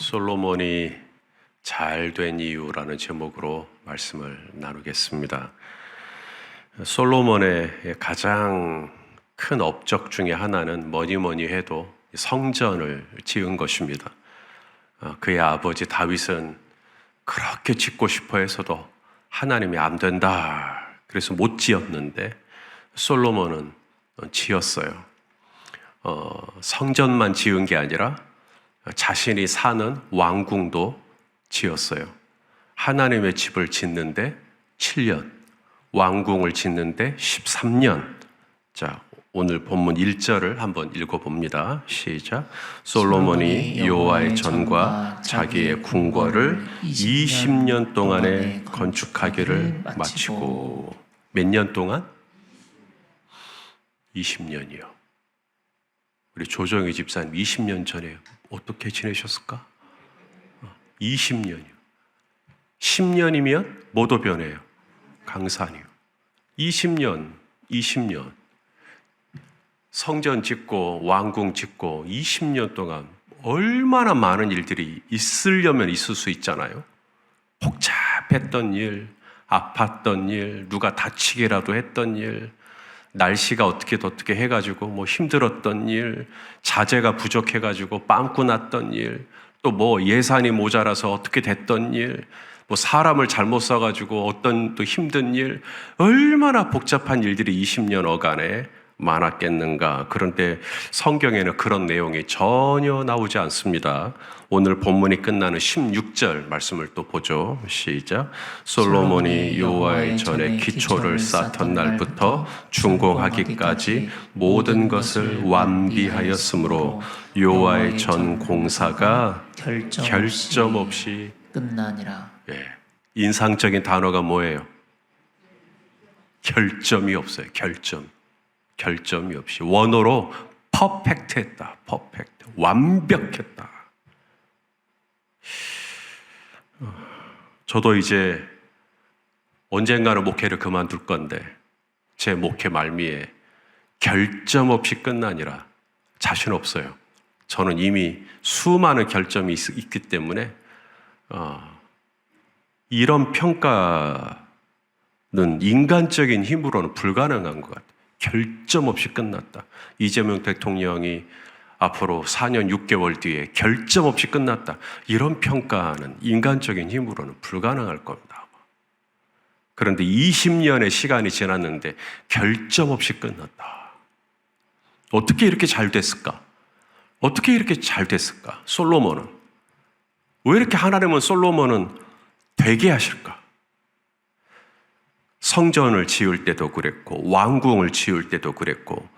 솔로몬이 잘 된 이유라는 제목으로 말씀을 나누겠습니다. 솔로몬의 가장 큰 업적 중에 하나는 뭐니 해도 성전을 지은 것입니다. 그의 아버지 다윗은 그렇게 짓고 싶어 해서도 하나님이 안 된다, 그래서 못 지었는데 솔로몬은 지었어요. 성전만 지은 게 아니라 자신이 사는 왕궁도 지었어요. 하나님의 집을 짓는데 7년, 왕궁을 짓는데 13년. 자, 오늘 본문 1절을 한번 읽어봅니다. 시작. 솔로몬이 여호와의 전과 자기의 궁궐을 20년 동안에 건축하기를 마치고. 몇 년 동안? 20년이요. 우리 조정희 집사님 20년 전에 어떻게 지내셨을까? 20년이요. 10년이면 모도변해요. 강산이요. 20년. 성전 짓고 왕궁 짓고 20년 동안 얼마나 많은 일들이 있으려면 있을 수 있잖아요. 복잡했던 일, 아팠던 일, 누가 다치게라도 했던 일, 날씨가 어떻게 해가지고 뭐 힘들었던 일, 자재가 부족해가지고 빵꾸 났던 일, 또 뭐 예산이 모자라서 어떻게 됐던 일, 뭐 사람을 잘못 써가지고 어떤 또 힘든 일, 얼마나 복잡한 일들이 20년 어간에 많았겠는가. 그런데 성경에는 그런 내용이 전혀 나오지 않습니다. 오늘 본문이 끝나는 16절 말씀을 또 보죠. 시작. 솔로몬이 여호와의 전에 기초를 쌓던 날부터 준공하기까지 모든 것을 완비하였으므로 여호와의 전 공사가 결점 없이 끝나니라. 인상적인 단어가 뭐예요? 결점이 없어요. 결점이 없이. 원어로 퍼펙트했다. 퍼펙트. 완벽했다. 저도 이제 언젠가는 목회를 그만둘 건데 제 목회 말미에 결점 없이 끝나니라 자신 없어요. 저는 이미 수많은 결점이 있기 때문에 이런 평가는 인간적인 힘으로는 불가능한 것 같아요. 결점 없이 끝났다. 이재명 대통령이 앞으로 4년 6개월 뒤에 결점 없이 끝났다. 이런 평가는 인간적인 힘으로는 불가능할 겁니다. 그런데 20년의 시간이 지났는데 결점 없이 끝났다. 어떻게 이렇게 잘 됐을까? 솔로몬은. 왜 이렇게 하나님은 솔로몬은 되게 하실까? 성전을 지을 때도 그랬고 왕궁을 지을 때도 그랬고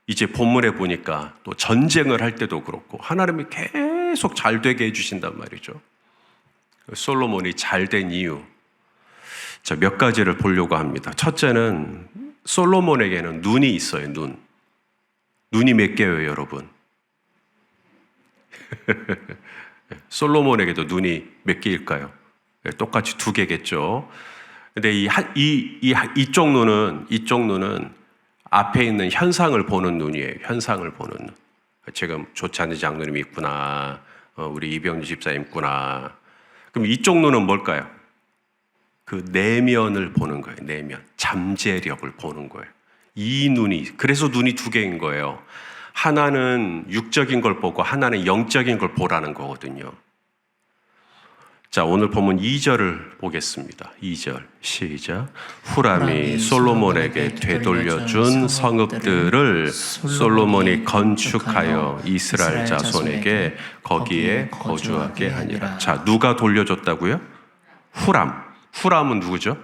이제 본문에 보니까 또 전쟁을 할 때도 그렇고 하나님이 계속 잘 되게 해주신단 말이죠. 솔로몬이 잘 된 이유, 자, 몇 가지를 보려고 합니다. 첫째는 솔로몬에게는 눈이 있어요. 눈이 몇 개예요, 여러분? 솔로몬에게도 눈이 몇 개일까요? 똑같이 2개겠죠. 근데 이쪽 눈은 앞에 있는 현상을 보는 눈이에요. 현상을 보는 눈. 지금 좋지 않은 장로님이 있구나. 우리 이병주 집사님 있구나. 그럼 이쪽 눈은 뭘까요? 그 내면을 보는 거예요. 내면. 잠재력을 보는 거예요. 이 눈이. 그래서 눈이 2개인 거예요. 하나는 육적인 걸 보고 하나는 영적인 걸 보라는 거거든요. 자, 오늘 보면 2절을 보겠습니다. 2절 시작. 후람이 솔로몬에게 되돌려준 성읍들을 솔로몬이 건축하여 이스라엘 자손에게 거기에 거주하게 하니라. 자, 누가 돌려줬다고요? 후람은 누구죠?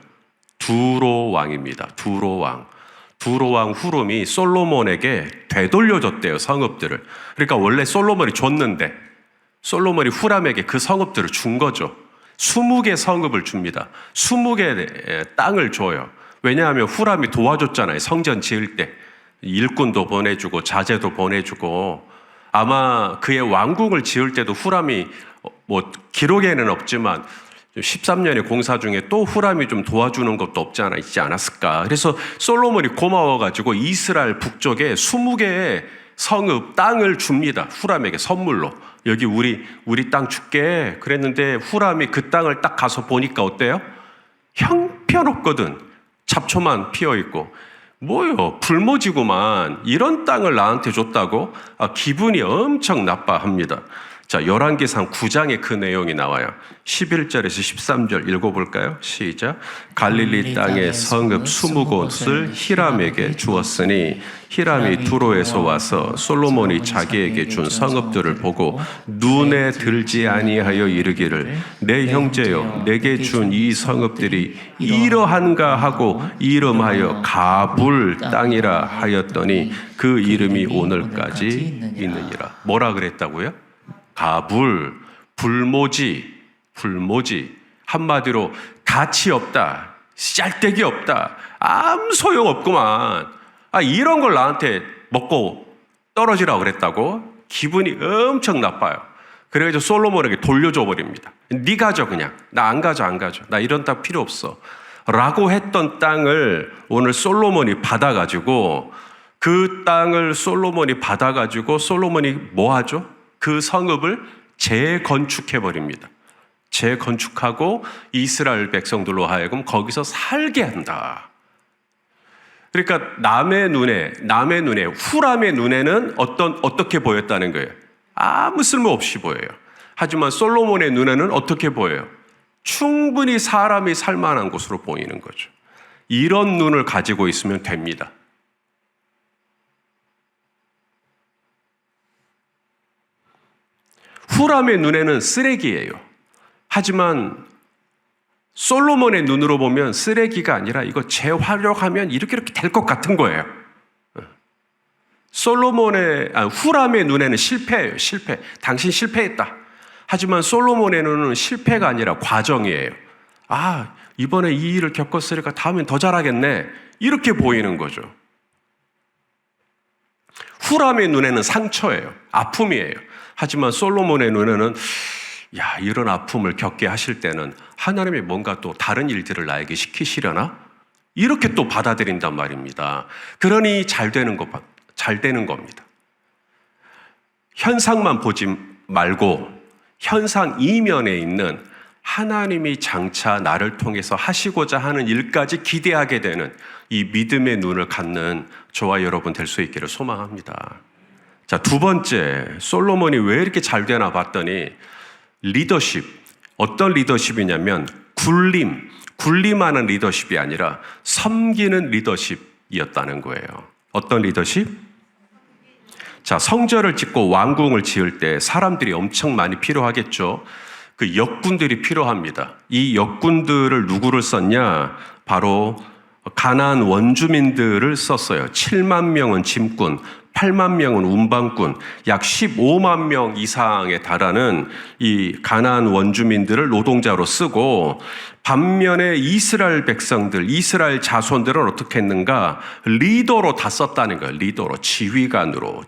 두로 왕입니다. 두로 왕 후람이 솔로몬에게 되돌려줬대요, 성읍들을. 그러니까 원래 솔로몬이 줬는데 솔로몬이 후람에게 그 성읍들을 준 거죠. 20개 성읍을 줍니다. 20개 땅을 줘요. 왜냐하면 후람이 도와줬잖아요. 성전 지을 때 일꾼도 보내주고 자재도 보내주고, 아마 그의 왕궁을 지을 때도 후람이 뭐 기록에는 없지만 13년의 공사 중에 또 후람이 좀 도와주는 것도 있지 않았을까. 그래서 솔로몬이 고마워가지고 이스라엘 북쪽에 20개의 성읍 땅을 줍니다. 후람에게 선물로. 여기 우리 땅 줄게 그랬는데 후람이 그 땅을 딱 가서 보니까 어때요? 형편없거든. 잡초만 피어있고. 뭐요? 불모지구만. 이런 땅을 나한테 줬다고? 기분이 엄청 나빠합니다. 자, 열왕기상 9장에 그 내용이 나와요. 11절에서 13절 읽어볼까요? 시작. 갈릴리 땅의 성읍 20곳을 히람에게 주었으니 히람이 두로에서 와서 솔로몬이 자기에게 준 성읍들을 보고 눈에 들지 아니하여 이르기를 내 형제여 내게 준 이 성읍들이 이러한가 하고 이름하여 가불 땅이라 하였더니 그 이름이 오늘까지 있느니라. 뭐라 그랬다고요? 가불, 불모지. 한마디로 가치 없다, 짤데기 없다, 아무 소용 없구만. 이런 걸 나한테 먹고 떨어지라고 그랬다고? 기분이 엄청 나빠요. 그래서 솔로몬에게 돌려줘 버립니다. 네 가져 그냥. 나 안 가져. 나 이런 땅 필요 없어. 라고 했던 땅을 오늘 솔로몬이 받아가지고 그 땅을 솔로몬이 뭐 하죠? 그 성읍을 재건축해버립니다. 재건축하고 이스라엘 백성들로 하여금 거기서 살게 한다. 그러니까 남의 눈에 후람의 눈에는 어떻게 보였다는 거예요? 아무 쓸모 없이 보여요. 하지만 솔로몬의 눈에는 어떻게 보여요? 충분히 사람이 살만한 곳으로 보이는 거죠. 이런 눈을 가지고 있으면 됩니다. 후람의 눈에는 쓰레기예요. 하지만 솔로몬의 눈으로 보면 쓰레기가 아니라 이거 재활용하면 이렇게 될 것 같은 거예요. 후람의 눈에는 실패예요. 실패. 당신 실패했다. 하지만 솔로몬의 눈은 실패가 아니라 과정이에요. 이번에 이 일을 겪었으니까 다음엔 더 잘하겠네. 이렇게 보이는 거죠. 후람의 눈에는 상처예요. 아픔이에요. 하지만 솔로몬의 눈에는 이런 아픔을 겪게 하실 때는 하나님이 뭔가 또 다른 일들을 나에게 시키시려나? 이렇게 또 받아들인단 말입니다. 그러니 잘 되는 겁니다. 현상만 보지 말고 현상 이면에 있는 하나님이 장차 나를 통해서 하시고자 하는 일까지 기대하게 되는 이 믿음의 눈을 갖는 저와 여러분 될 수 있기를 소망합니다. 자, 두 번째, 솔로몬이 왜 이렇게 잘 되나 봤더니 리더십. 어떤 리더십이냐면 군림하는 리더십이 아니라 섬기는 리더십이었다는 거예요. 어떤 리더십? 자, 성전을 짓고 왕궁을 지을 때 사람들이 엄청 많이 필요하겠죠. 그 역군들이 필요합니다. 이 역군들을 누구를 썼냐? 바로 가나안 원주민들을 썼어요. 7만 명은 짐꾼, 8만 명은 운반꾼, 약 15만 명 이상에 달하는 이 가나안 원주민들을 노동자로 쓰고, 반면에 이스라엘 백성들, 이스라엘 자손들은 어떻게 했는가? 리더로 다 썼다는 거예요. 리더로, 지휘관으로.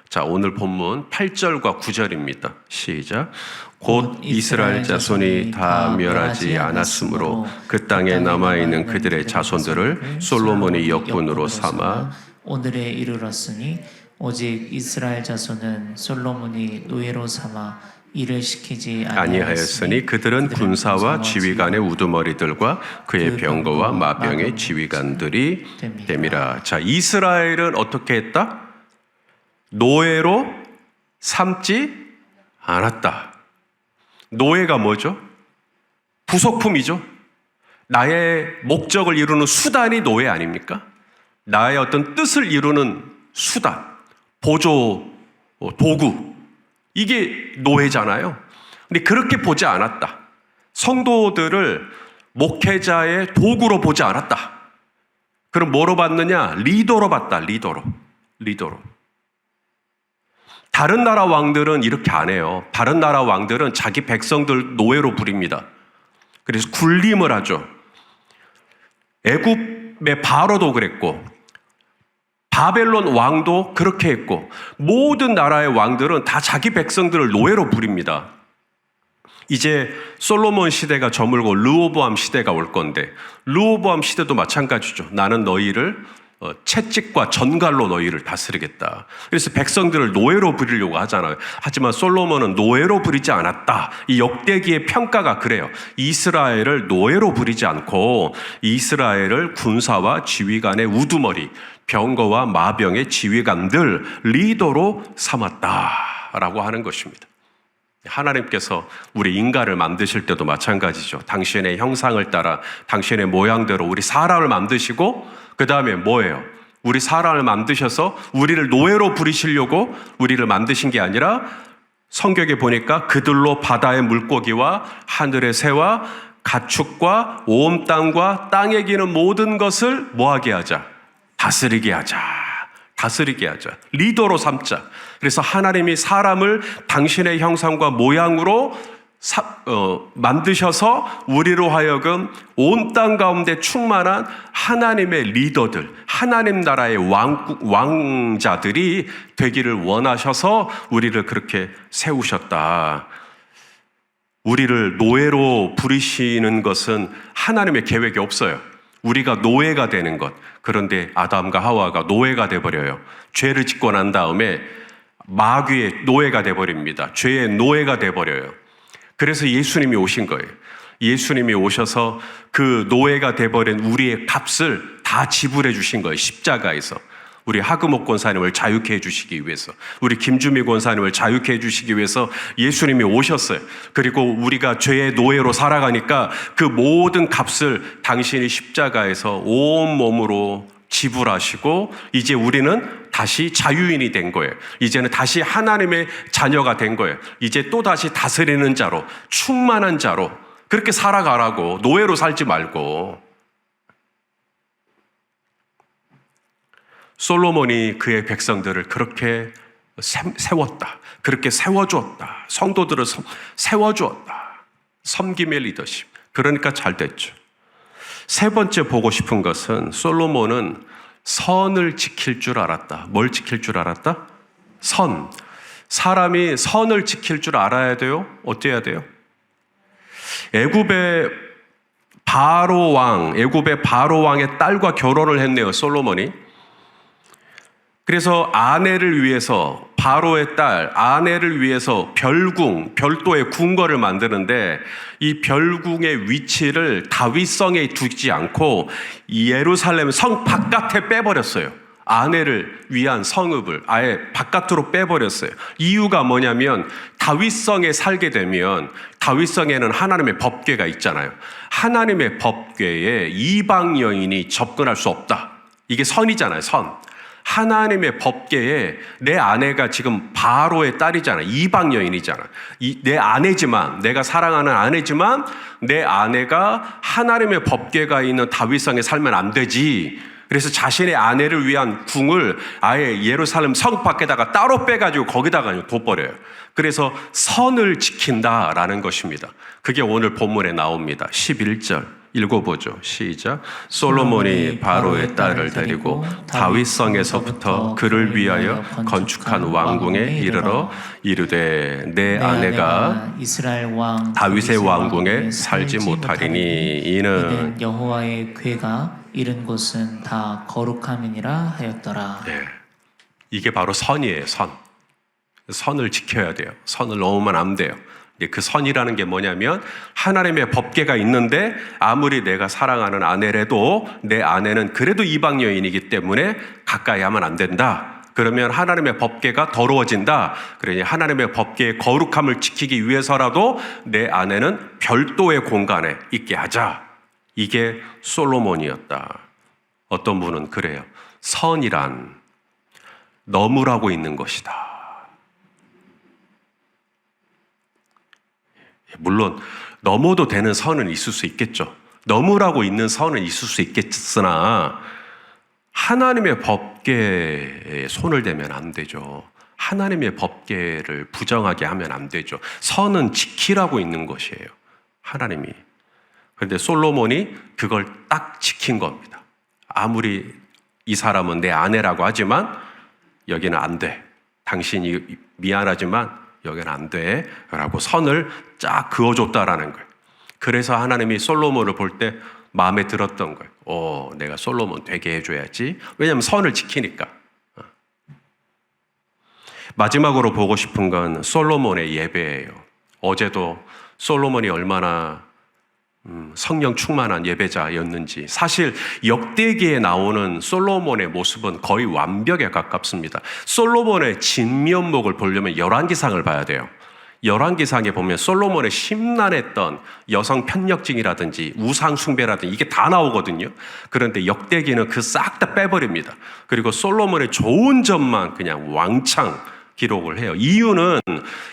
자, 오늘 본문 8절과 9절입니다. 시작. 곧 이스라엘 자손이 다 멸하지 않았으므로 그 땅에 남아있는 그들의 자손들을 솔로몬이 역군으로 삼아 오늘에 이르렀으니 오직 이스라엘 자손은 솔로몬이 노예로 삼아 일을 시키지 아니하였으니 그들은 군사와 지휘관의 우두머리들과 그의 병거와 마병의 지휘관들이 됨이라. 자, 이스라엘은 어떻게 했다? 노예로 삼지 않았다. 노예가 뭐죠? 부속품이죠. 나의 목적을 이루는 수단이 노예 아닙니까? 나의 어떤 뜻을 이루는 수단, 보조, 도구, 이게 노예잖아요. 근데 그렇게 보지 않았다. 성도들을 목회자의 도구로 보지 않았다. 그럼 뭐로 봤느냐? 리더로 봤다. 리더로. 다른 나라 왕들은 이렇게 안 해요. 다른 나라 왕들은 자기 백성들 노예로 부립니다. 그래서 군림을 하죠. 애굽의 바로도 그랬고 바벨론 왕도 그렇게 했고 모든 나라의 왕들은 다 자기 백성들을 노예로 부립니다. 이제 솔로몬 시대가 저물고 르호보암 시대가 올 건데 르호보암 시대도 마찬가지죠. 나는 너희를 채찍과 전갈로 너희를 다스리겠다. 그래서 백성들을 노예로 부리려고 하잖아요. 하지만 솔로몬은 노예로 부리지 않았다. 이 역대기의 평가가 그래요. 이스라엘을 노예로 부리지 않고 이스라엘을 군사와 지휘관의 우두머리, 병거와 마병의 지휘관들, 리더로 삼았다라고 하는 것입니다. 하나님께서 우리 인간을 만드실 때도 마찬가지죠. 당신의 형상을 따라 당신의 모양대로 우리 사람을 만드시고 그 다음에 뭐예요? 우리 사람을 만드셔서 우리를 노예로 부리시려고 우리를 만드신 게 아니라 성경에 보니까 그들로 바다의 물고기와 하늘의 새와 가축과 온 땅과 땅에 기는 모든 것을 뭐하게 하자? 다스리게 하자. 다스리게 하자. 리더로 삼자. 그래서 하나님이 사람을 당신의 형상과 모양으로 만드셔서 우리로 하여금 온 땅 가운데 충만한 하나님의 리더들, 하나님 나라의 왕자들이 되기를 원하셔서 우리를 그렇게 세우셨다. 우리를 노예로 부리시는 것은 하나님의 계획이 없어요. 우리가 노예가 되는 것. 그런데 아담과 하와가 노예가 돼버려요. 죄를 짓고 난 다음에 마귀의 노예가 돼버립니다. 죄의 노예가 돼버려요. 그래서 예수님이 오신 거예요. 예수님이 오셔서 그 노예가 돼버린 우리의 값을 다 지불해 주신 거예요. 십자가에서. 우리 하금옥 권사님을 자유케 해주시기 위해서, 우리 김주미 권사님을 자유케 해주시기 위해서 예수님이 오셨어요. 그리고 우리가 죄의 노예로 살아가니까 그 모든 값을 당신이 십자가에서 온 몸으로 지불하시고 이제 우리는 다시 자유인이 된 거예요. 이제는 다시 하나님의 자녀가 된 거예요. 이제 또 다시 다스리는 자로, 충만한 자로 그렇게 살아가라고, 노예로 살지 말고. 솔로몬이 그의 백성들을 그렇게 세웠다. 그렇게 세워주었다. 성도들을 세워주었다. 섬김의 리더십. 그러니까 잘 됐죠. 세 번째 보고 싶은 것은 솔로몬은 선을 지킬 줄 알았다. 뭘 지킬 줄 알았다? 선. 사람이 선을 지킬 줄 알아야 돼요? 어째야 돼요? 애굽의 바로 왕의 딸과 결혼을 했네요, 솔로몬이. 그래서 아내를 위해서, 바로의 딸, 아내를 위해서 별도의 궁궐을 만드는데 이 별궁의 위치를 다윗성에 두지 않고 예루살렘 성 바깥에 빼버렸어요. 아내를 위한 성읍을 아예 바깥으로 빼버렸어요. 이유가 뭐냐면 다윗성에 살게 되면 다윗성에는 하나님의 법궤가 있잖아요. 하나님의 법궤에 이방 여인이 접근할 수 없다. 이게 선이잖아요, 선. 하나님의 법궤에 내 아내가 지금 바로의 딸이잖아. 이방 여인이잖아. 내 아내지만, 내가 사랑하는 아내지만 내 아내가 하나님의 법궤가 있는 다윗성에 살면 안 되지. 그래서 자신의 아내를 위한 궁을 아예 예루살렘 성 밖에다가 따로 빼가지고 거기다가 둬버려요. 그래서 선을 지킨다라는 것입니다. 그게 오늘 본문에 나옵니다. 11절. 읽어보죠. 시작. 솔로몬이 바로의 딸을 데리고 다윗성에서부터 그를 위하여 건축한 왕궁에 이르러 이르되 내 아내가 이스라엘 왕 다윗의 왕궁에 살지 못하리니 이는 여호와의 궤가 이른 곳은 다 거룩함이니라 하였더라. 네. 이게 바로 선이에요. 선을 지켜야 돼요. 선을 넘으면 안 돼요. 그 선이라는 게 뭐냐면 하나님의 법궤가 있는데 아무리 내가 사랑하는 아내라도 내 아내는 그래도 이방 여인이기 때문에 가까이 하면 안 된다. 그러면 하나님의 법궤가 더러워진다. 그러니 하나님의 법궤의 거룩함을 지키기 위해서라도 내 아내는 별도의 공간에 있게 하자. 이게 솔로몬이었다. 어떤 분은 그래요. 선이란 넘으라고 있는 것이다. 물론 넘어도 되는 선은 있을 수 있겠죠. 넘으라고 있는 선은 있을 수 있겠으나 하나님의 법궤에 손을 대면 안 되죠. 하나님의 법궤를 부정하게 하면 안 되죠. 선은 지키라고 있는 것이에요. 하나님이. 그런데 솔로몬이 그걸 딱 지킨 겁니다. 아무리 이 사람은 내 아내라고 하지만 여기는 안 돼. 당신이 미안하지만 여기는 안 돼. 라고 선을 쫙 그어줬다라는 거예요. 그래서 하나님이 솔로몬을 볼 때 마음에 들었던 거예요. 내가 솔로몬 되게 해줘야지. 왜냐하면 선을 지키니까. 마지막으로 보고 싶은 건 솔로몬의 예배예요. 어제도 솔로몬이 얼마나 성령 충만한 예배자였는지. 사실 역대기에 나오는 솔로몬의 모습은 거의 완벽에 가깝습니다. 솔로몬의 진면목을 보려면 열왕기상을 봐야 돼요. 열왕기상에 보면 솔로몬의 심란했던 여성 편력증이라든지 우상 숭배라든지 이게 다 나오거든요. 그런데 역대기는 그 싹 다 빼버립니다. 그리고 솔로몬의 좋은 점만 그냥 왕창 기록을 해요. 이유는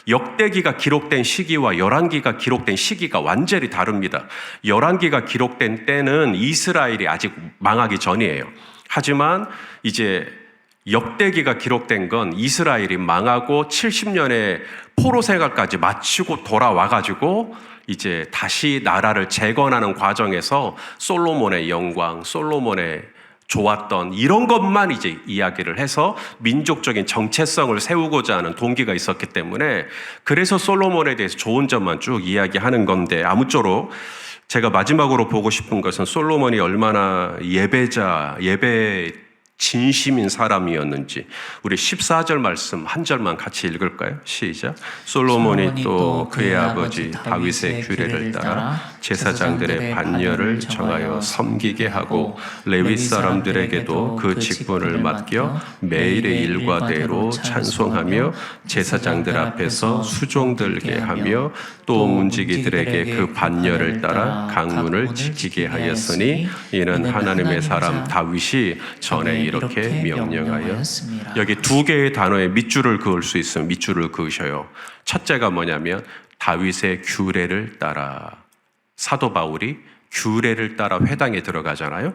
역대기가 기록된 시기와 열왕기가 기록된 시기가 완전히 다릅니다. 열왕기가 기록된 때는 이스라엘이 아직 망하기 전이에요. 하지만 이제 역대기가 기록된 건 이스라엘이 망하고 70년의 포로 생활까지 마치고 돌아와가지고 이제 다시 나라를 재건하는 과정에서 솔로몬의 영광, 솔로몬의 좋았던 이런 것만 이제 이야기를 해서 민족적인 정체성을 세우고자 하는 동기가 있었기 때문에 그래서 솔로몬에 대해서 좋은 점만 쭉 이야기하는 건데, 아무쪼록 제가 마지막으로 보고 싶은 것은 솔로몬이 얼마나 예배 진심인 사람이었는지. 우리 14절 말씀 한 절만 같이 읽을까요? 시작. 솔로몬이 또 그의 아버지 다윗의 규례를 따라 제사장들의 반열을 정하여 섬기게 하고 레위 사람들에게도 그 직분을 맡겨 매일의 일과대로 찬송하며 제사장들 앞에서 수종들게 하며 또 문지기들에게 그 반열을 따라 강문을 지키게 하였으니 이는 하나님의 사람 다윗이 전에 이렇게 명령하여. 여기 두 개의 단어에 밑줄을 그을 수 있으면 밑줄을 그으셔요. 첫째가 뭐냐면 다윗의 규례를 따라. 사도 바울이 규례를 따라 회당에 들어가잖아요.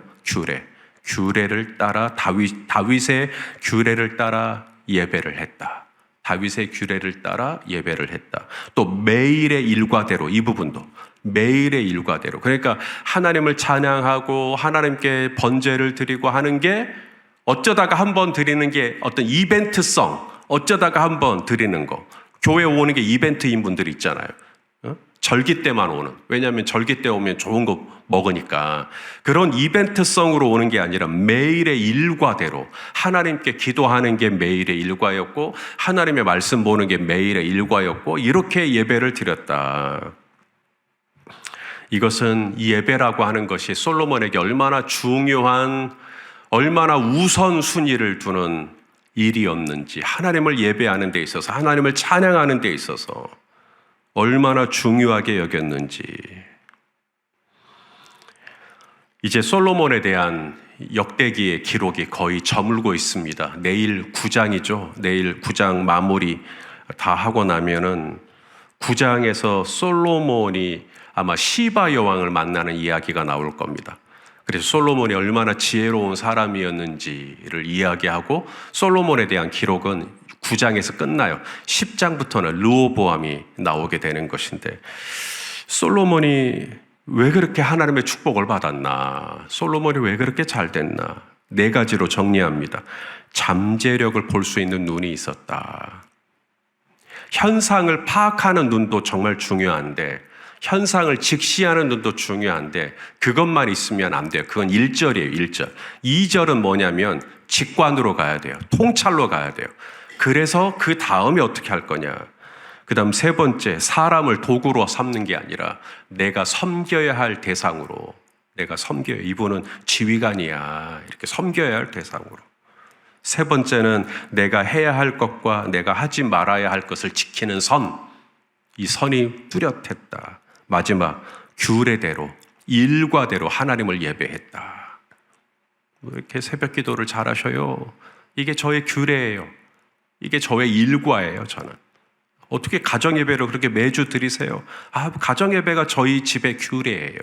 규례를 따라 다윗의 규례를 따라 예배를 했다. 다윗의 규례를 따라 예배를 했다. 또 매일의 일과대로, 이 부분도 매일의 일과대로. 그러니까 하나님을 찬양하고 하나님께 번제를 드리고 하는 게 어쩌다가 한번 드리는 게 어떤 이벤트성, 어쩌다가 한번 드리는 거. 교회 오는 게 이벤트인 분들이 있잖아요. 절기 때만 오는. 왜냐하면 절기 때 오면 좋은 거 먹으니까. 그런 이벤트성으로 오는 게 아니라 매일의 일과대로 하나님께 기도하는 게 매일의 일과였고 하나님의 말씀 보는 게 매일의 일과였고 이렇게 예배를 드렸다. 이것은 이 예배라고 하는 것이 솔로몬에게 얼마나 중요한, 얼마나 우선순위를 두는 일이었는지, 하나님을 예배하는 데 있어서, 하나님을 찬양하는 데 있어서 얼마나 중요하게 여겼는지. 이제 솔로몬에 대한 역대기의 기록이 거의 저물고 있습니다. 내일 9장이죠. 내일 9장 마무리 다 하고 나면은 9장에서 솔로몬이 아마 시바 여왕을 만나는 이야기가 나올 겁니다. 그래서 솔로몬이 얼마나 지혜로운 사람이었는지를 이야기하고 솔로몬에 대한 기록은 9장에서 끝나요. 10장부터는 르호보암이 나오게 되는 것인데, 솔로몬이 왜 그렇게 하나님의 축복을 받았나? 솔로몬이 왜 그렇게 잘 됐나? 4가지로 정리합니다. 잠재력을 볼 수 있는 눈이 있었다. 현상을 파악하는 눈도 정말 중요한데, 현상을 직시하는 눈도 중요한데 그것만 있으면 안 돼요. 그건 1절이에요. 1절. 2절은 뭐냐면 직관으로 가야 돼요. 통찰로 가야 돼요. 그래서 그 다음에 어떻게 할 거냐. 그 다음 3번째, 사람을 도구로 삼는 게 아니라 내가 섬겨야 할 대상으로, 내가 섬겨야, 이분은 지휘관이야, 이렇게 섬겨야 할 대상으로. 3번째는 내가 해야 할 것과 내가 하지 말아야 할 것을 지키는 선, 이 선이 뚜렷했다. 마지막, 규례대로, 일과대로 하나님을 예배했다. 왜 이렇게 새벽 기도를 잘하셔요? 이게 저의 규례예요. 이게 저의 일과예요, 저는. 어떻게 가정예배를 그렇게 매주 드리세요? 가정예배가 저희 집의 규례예요.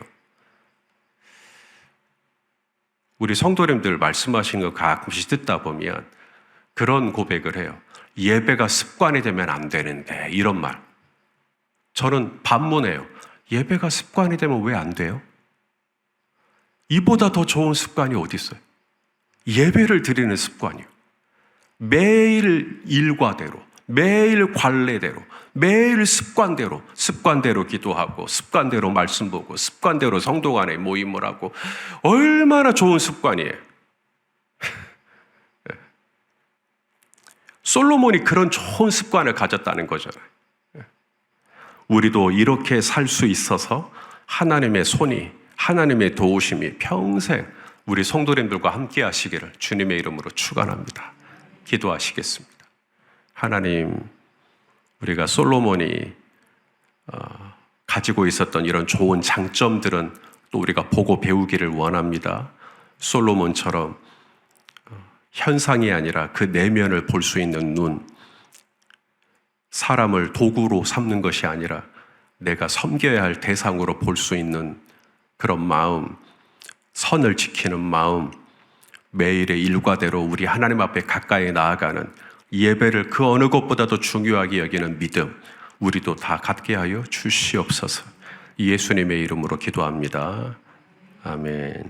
우리 성도님들 말씀하신 거 가끔씩 듣다 보면 그런 고백을 해요. 예배가 습관이 되면 안 되는데, 이런 말. 저는 반문해요. 예배가 습관이 되면 왜 안 돼요? 이보다 더 좋은 습관이 어디 있어요? 예배를 드리는 습관이요. 매일 일과대로, 매일 관례대로, 매일 습관대로 기도하고, 습관대로 말씀 보고, 습관대로 성도 간에 모임을 하고, 얼마나 좋은 습관이에요. 솔로몬이 그런 좋은 습관을 가졌다는 거잖아요. 우리도 이렇게 살 수 있어서 하나님의 손이, 하나님의 도우심이 평생 우리 성도님들과 함께 하시기를 주님의 이름으로 축원합니다. 기도하시겠습니다. 하나님, 우리가 솔로몬이 가지고 있었던 이런 좋은 장점들은 또 우리가 보고 배우기를 원합니다. 솔로몬처럼 현상이 아니라 그 내면을 볼 수 있는 눈, 사람을 도구로 삼는 것이 아니라 내가 섬겨야 할 대상으로 볼 수 있는 그런 마음, 선을 지키는 마음, 매일의 일과대로 우리 하나님 앞에 가까이 나아가는 예배를 그 어느 것보다도 중요하게 여기는 믿음, 우리도 다 갖게 하여 주시옵소서. 예수님의 이름으로 기도합니다. 아멘.